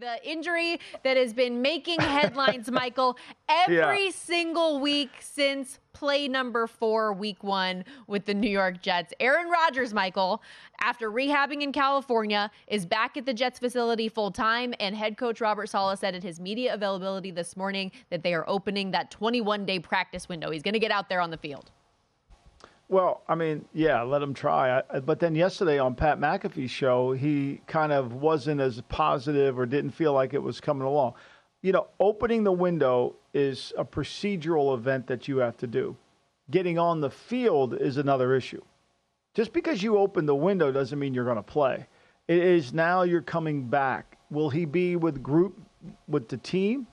The injury that has been making headlines, Michael, every single week since play number 4, week 1 with the New York Jets. Aaron Rodgers, Michael, after rehabbing in California, is back at the Jets facility full time. And head coach Robert Saleh said at his media availability this morning that they are opening that 21-day practice window. He's going to get out there on the field. Well, I mean, yeah, let him try. But then yesterday on Pat McAfee's show, he kind of wasn't as positive or didn't feel like it was coming along. You know, opening the window is a procedural event that you have to do. Getting on the field is another issue. Just because you open the window doesn't mean you're going to play. It is now you're coming back. Will he be with the team?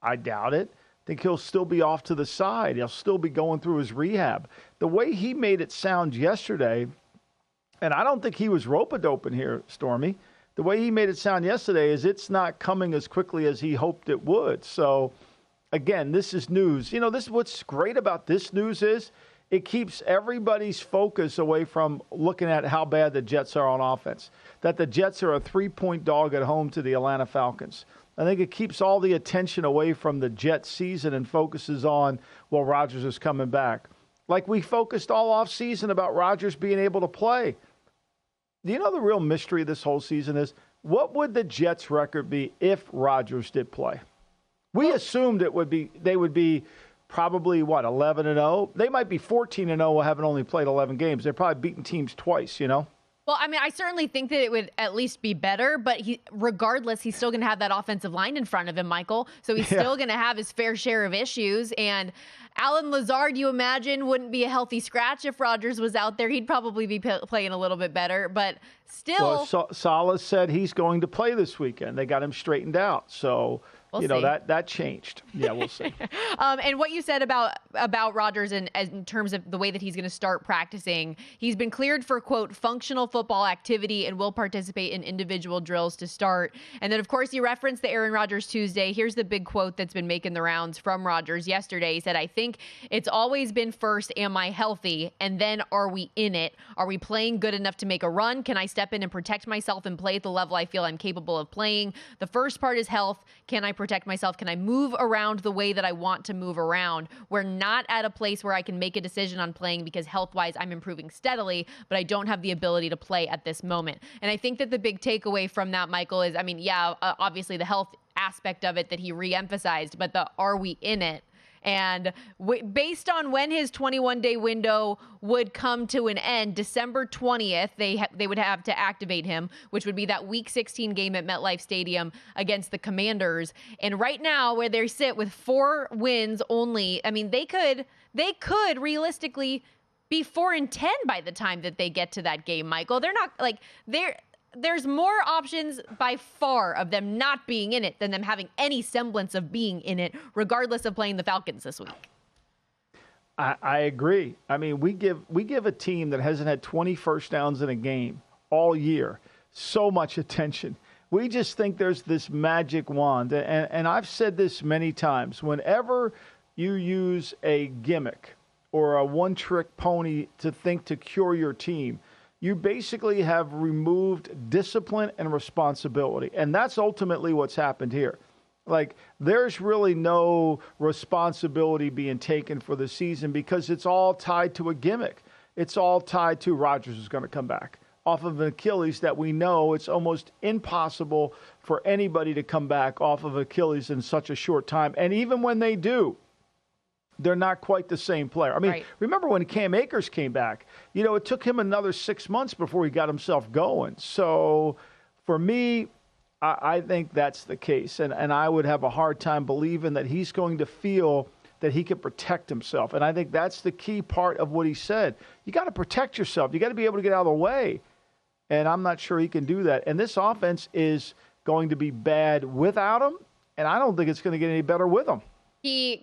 I doubt it. I think he'll still be off to the side. He'll still be going through his rehab. The way he made it sound yesterday, and I don't think he was rope-a-doping here, Stormy. The way he made it sound yesterday is it's not coming as quickly as he hoped it would. So, again, this is news. You know, this what's great about this news is it keeps everybody's focus away from looking at how bad the Jets are on offense, that the Jets are a 3-point dog at home to the Atlanta Falcons. I think it keeps all the attention away from the Jets season and focuses on, well, Rodgers is coming back. Like we focused all off season about Rodgers being able to play. Do you know the real mystery of this whole season is? What would the Jets' record be if Rodgers did play? We assumed they would be probably, 11-0? They might be 14-0 having only played 11 games. They're probably beaten teams twice, you know? Well, I mean, I certainly think that it would at least be better, but regardless, he's still going to have that offensive line in front of him, Michael. So he's still going to have his fair share of issues. And Alan Lazard, you imagine, wouldn't be a healthy scratch if Rodgers was out there. He'd probably be playing a little bit better, but still. Well, Saleh said he's going to play this weekend. They got him straightened out. So, we'll see. that changed. Yeah, we'll see. And what you said about Rodgers in terms of the way that he's going to start practicing, he's been cleared for, quote, functional football activity and will participate in individual drills to start. And then, of course, you referenced the Aaron Rodgers Tuesday. Here's the big quote that's been making the rounds from Rodgers yesterday. He said, I think it's always been first, am I healthy? And then are we in it? Are we playing good enough to make a run? Can I step in and protect myself and play at the level I feel I'm capable of playing? The first part is health. Can I protect myself? Can I move around the way that I want to move around? We're not at a place where I can make a decision on playing because health-wise I'm improving steadily, but I don't have the ability to play at this moment. And I think that the big takeaway from that, Michael, is, I mean, obviously the health aspect of it that he reemphasized, but the are we in it? And based on when his 21-day window would come to an end, December 20th, they would have to activate him, which would be that Week 16 game at MetLife Stadium against the Commanders. And right now, where they sit with 4 wins only, I mean, they could realistically be 4-10 by the time that they get to that game, Michael. They're not like there's more options by far of them not being in it than them having any semblance of being in it, regardless of playing the Falcons this week. I agree. I mean, we give a team that hasn't had 20 first downs in a game all year so much attention. We just think there's this magic wand. And I've said this many times. Whenever you use a gimmick or a one-trick pony to cure your team, you basically have removed discipline and responsibility. And that's ultimately what's happened here. Like, there's really no responsibility being taken for the season because it's all tied to a gimmick. It's all tied to Rodgers is going to come back off of an Achilles that we know it's almost impossible for anybody to come back off of Achilles in such a short time. And even when they do, they're not quite the same player. I mean, Remember when Cam Akers came back? You know, it took him another 6 months before he got himself going. So for me, I think that's the case. And I would have a hard time believing that he's going to feel that he can protect himself. And I think that's the key part of what he said. You got to protect yourself. You got to be able to get out of the way. And I'm not sure he can do that. And this offense is going to be bad without him. And I don't think it's going to get any better with him. I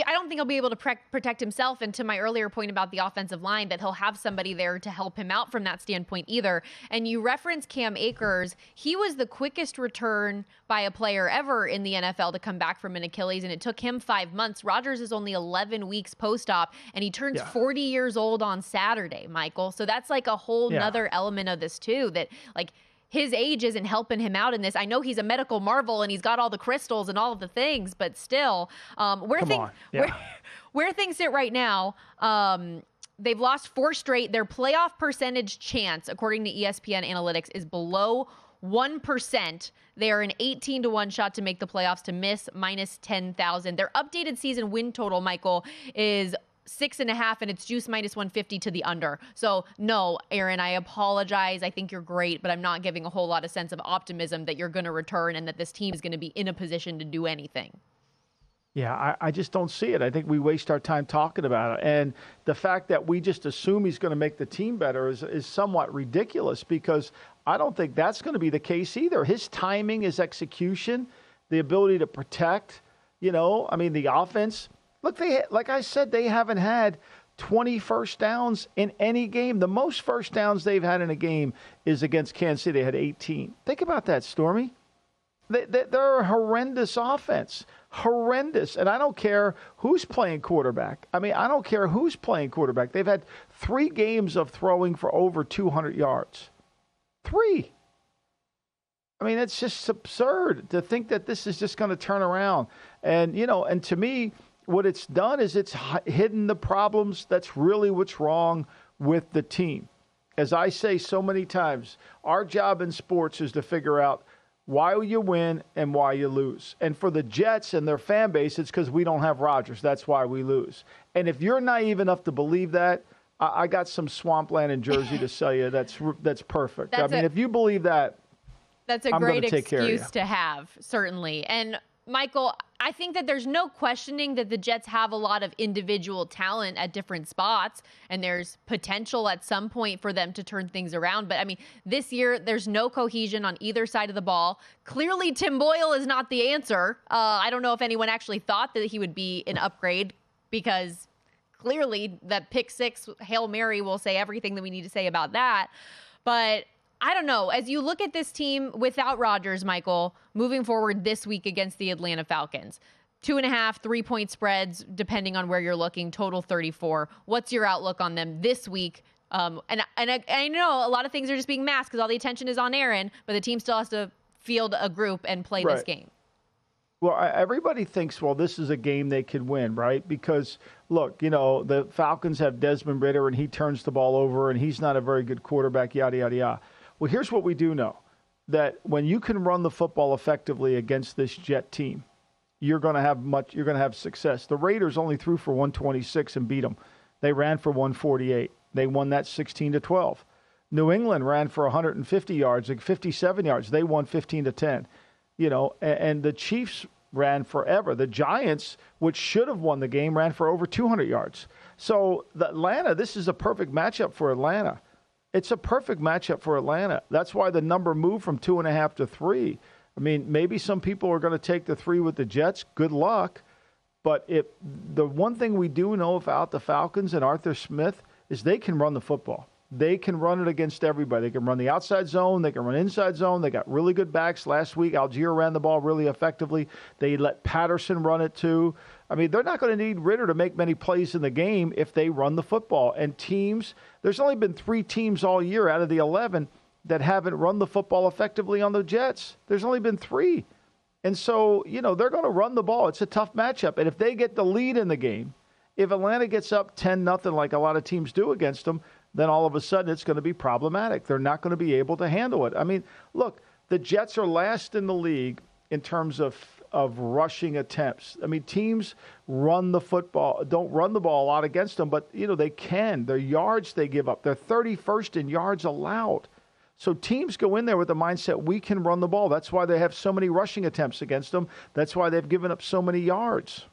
don't think he'll be able to protect himself. And to my earlier point about the offensive line, that he'll have somebody there to help him out from that standpoint either. And you referenced Cam Akers. He was the quickest return by a player ever in the NFL to come back from an Achilles, and it took him 5 months. Rodgers is only 11 weeks post-op, and he turns 40 years old on Saturday, Michael. So that's like a whole nother element of this too, that like his age isn't helping him out in this. I know he's a medical marvel and he's got all the crystals and all of the things, but still, where things sit right now, they've lost 4 straight. Their playoff percentage chance, according to ESPN Analytics, is below 1%. They are an 18-1 shot to make the playoffs, to miss minus 10,000. Their updated season win total, Michael, is 6.5, and it's juice minus 150 to the under. So no, Aaron, I apologize. I think you're great, but I'm not giving a whole lot of sense of optimism that you're going to return and that this team is going to be in a position to do anything. Yeah, I just don't see it. I think we waste our time talking about it. And the fact that we just assume he's going to make the team better is somewhat ridiculous, because I don't think that's going to be the case either. His timing, his execution, the ability to protect, the offense. Look, like I said, they haven't had 20 first downs in any game. The most first downs they've had in a game is against Kansas City. They had 18. Think about that, Stormy. They're a horrendous offense. Horrendous. And I don't care who's playing quarterback. I don't care who's playing quarterback. They've had 3 games of throwing for over 200 yards. 3. It's just absurd to think that this is just going to turn around. And, and to me, what it's done is it's hidden the problems. That's really what's wrong with the team. As I say so many times, our job in sports is to figure out why you win and why you lose. And for the Jets and their fan base, it's because we don't have Rodgers. That's why we lose. And if you're naive enough to believe that, I got some swampland in Jersey to sell you. That's perfect. If you believe that, that's a great excuse to have, certainly. And Michael, I think that there's no questioning that the Jets have a lot of individual talent at different spots, and there's potential at some point for them to turn things around. But this year, there's no cohesion on either side of the ball. Clearly, Tim Boyle is not the answer. I don't know if anyone actually thought that he would be an upgrade, because clearly that pick 6 Hail Mary will say everything that we need to say about that. But I don't know. As you look at this team without Rodgers, Michael, moving forward this week against the Atlanta Falcons, 2.5, 3-point spreads, depending on where you're looking, total 34. What's your outlook on them this week? And I know a lot of things are just being masked because all the attention is on Aaron, but the team still has to field a group and play this game. Well, everybody thinks, this is a game they could win, right? Because, look, the Falcons have Desmond Ridder, and he turns the ball over, and he's not a very good quarterback, yada, yada, yada. Well, here's what we do know, that when you can run the football effectively against this Jet team, you're going to have success. The Raiders only threw for 126 and beat them. They ran for 148. They won that 16-12. New England ran for 150 yards, 57 yards. They won 15-10. And the Chiefs ran forever. The Giants, which should have won the game, ran for over 200 yards. So this is a perfect matchup for Atlanta. It's a perfect matchup for Atlanta. That's why the number moved from 2.5 to 3. Maybe some people are going to take the 3 with the Jets. Good luck. But the one thing we do know about the Falcons and Arthur Smith is they can run the football. They can run it against everybody. They can run the outside zone. They can run inside zone. They got really good backs. Last week, Algier ran the ball really effectively. They let Patterson run it too. They're not going to need Ridder to make many plays in the game if they run the football. And teams, there's only been 3 teams all year out of the 11 that haven't run the football effectively on the Jets. There's only been 3. And so, they're going to run the ball. It's a tough matchup. And if they get the lead in the game, if Atlanta gets up 10-0 like a lot of teams do against them, then all of a sudden it's going to be problematic. They're not going to be able to handle it. Look, the Jets are last in the league in terms of rushing attempts. Teams run the football, don't run the ball a lot against them, but, they can. Their yards they give up. They're 31st in yards allowed. So teams go in there with the mindset, we can run the ball. That's why they have so many rushing attempts against them. That's why they've given up so many yards.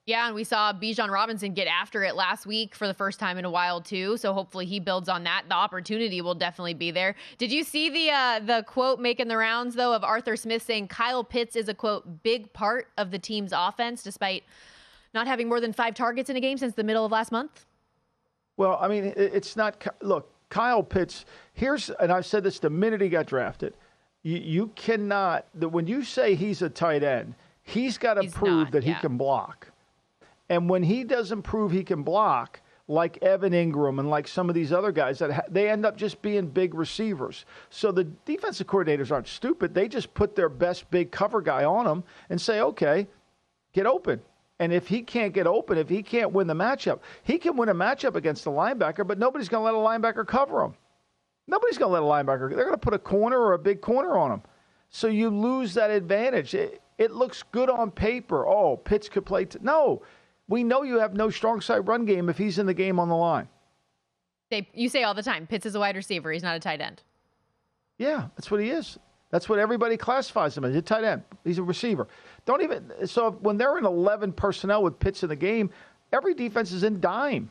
Yeah, and we saw Bijan Robinson get after it last week for the first time in a while, too. So hopefully he builds on that. The opportunity will definitely be there. Did you see the quote making the rounds, though, of Arthur Smith saying Kyle Pitts is a, quote, big part of the team's offense, despite not having more than 5 targets in a game since the middle of last month? Well, it's not – look, Kyle Pitts, and I've said this the minute he got drafted, you cannot – when you say he's a tight end, he's got to prove that he can block. And when he doesn't prove he can block, like Evan Ingram and like some of these other guys that they end up just being big receivers. So the defensive coordinators aren't stupid. They just put their best big cover guy on him and say, okay, get open. And if he can't get open, if he can't win the matchup, he can win a matchup against the linebacker, but nobody's going to let a linebacker cover him. Nobody's going to let a linebacker. They're going to put a corner or a big corner on him. So you lose that advantage. It looks good on paper. Oh, Pitts could play. No. We know you have no strong side run game if he's in the game on the line. You say all the time, Pitts is a wide receiver. He's not a tight end. Yeah, that's what he is. That's what everybody classifies him as. He's a tight end. He's a receiver. So when they're in 11 personnel with Pitts in the game, every defense is in dime.